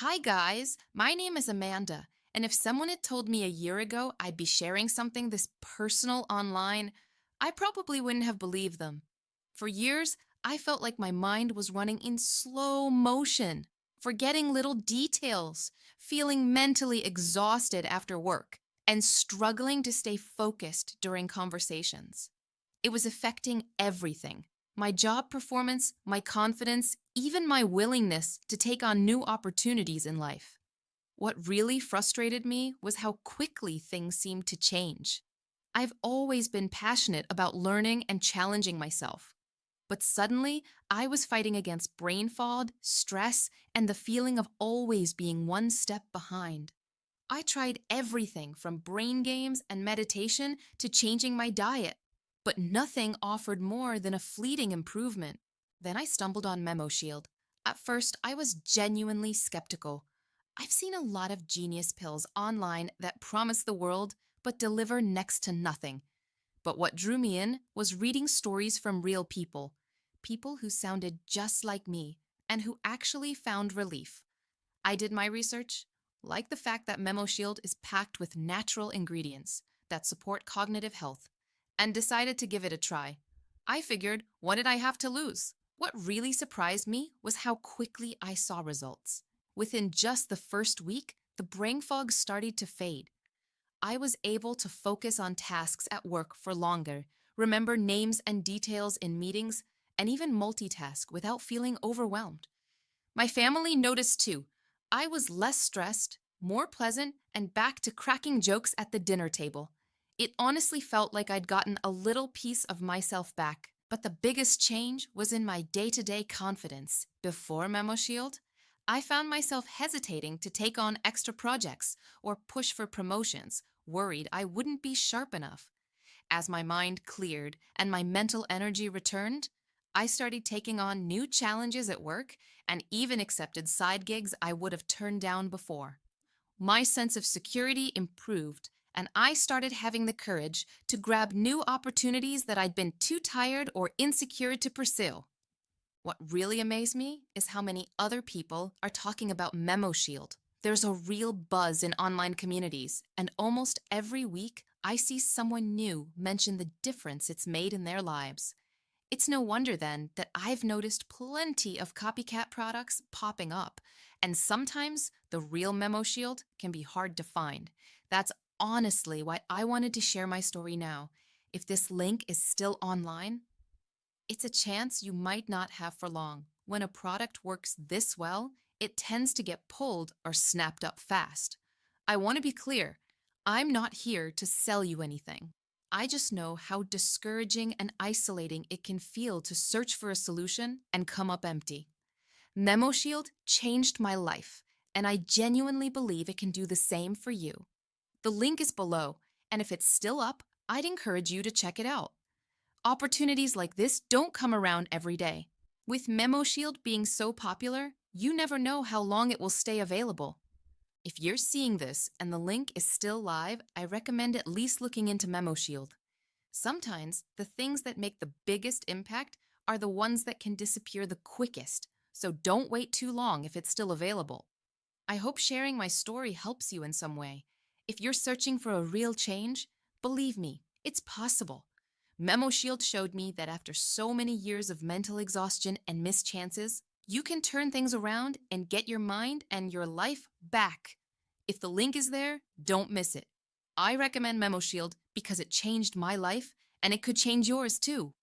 Hi, guys. My name is Amanda. And if someone had told me a year ago I'd be sharing something this personal online, I probably wouldn't have believed them. For years, I felt like my mind was running in slow motion, forgetting little details, feeling mentally exhausted after work, and struggling to stay focused during conversations. It was affecting everything: my job performance, my confidence, even my willingness to take on new opportunities in life. What really frustrated me was how quickly things seemed to change. I've always been passionate about learning and challenging myself. But suddenly, I was fighting against brain fog, stress, and the feeling of always being one step behind. I tried everything from brain games and meditation to changing my diet, but nothing offered more than a fleeting improvement. Then I stumbled on MemoShield. At first, I was genuinely skeptical. I've seen a lot of genius pills online that promise the world but deliver next to nothing. But what drew me in was reading stories from real people, people who sounded just like me and who actually found relief. I did my research, like the fact that MemoShield is packed with natural ingredients that support cognitive health, and decided to give it a try. I figured, what did I have to lose? What really surprised me was how quickly I saw results. Within just the first week, the brain fog started to fade. I was able to focus on tasks at work for longer, remember names and details in meetings, and even multitask without feeling overwhelmed. My family noticed too. I was less stressed, more pleasant, and back to cracking jokes at the dinner table. It honestly felt like I'd gotten a little piece of myself back. But the biggest change was in my day-to-day confidence. Before MemoShield, I found myself hesitating to take on extra projects or push for promotions, worried I wouldn't be sharp enough. As my mind cleared and my mental energy returned, I started taking on new challenges at work and even accepted side gigs I would have turned down before. My sense of security improved, and I started having the courage to grab new opportunities that I'd been too tired or insecure to pursue. What really amazed me is how many other people are talking about MemoShield. There's a real buzz in online communities, and almost every week I see someone new mention the difference it's made in their lives. It's no wonder then that I've noticed plenty of copycat products popping up, and sometimes the real MemoShield can be hard to find. That's honestly why I wanted to share my story now. If this link is still online, it's a chance you might not have for long. When a product works this well, it tends to get pulled or snapped up fast. I want to be clear, I'm not here to sell you anything. I just know how discouraging and isolating it can feel to search for a solution and come up empty. MemoShield changed my life, and I genuinely believe it can do the same for you. The link is below, and if it's still up, I'd encourage you to check it out. Opportunities like this don't come around every day. With MemoShield being so popular, you never know how long it will stay available. If you're seeing this and the link is still live, I recommend at least looking into MemoShield. Sometimes the things that make the biggest impact are the ones that can disappear the quickest, so don't wait too long if it's still available. I hope sharing my story helps you in some way. If you're searching for a real change, believe me, it's possible. MemoShield showed me that after so many years of mental exhaustion and missed chances, you can turn things around and get your mind and your life back. If the link is there, don't miss it. I recommend MemoShield because it changed my life and it could change yours too.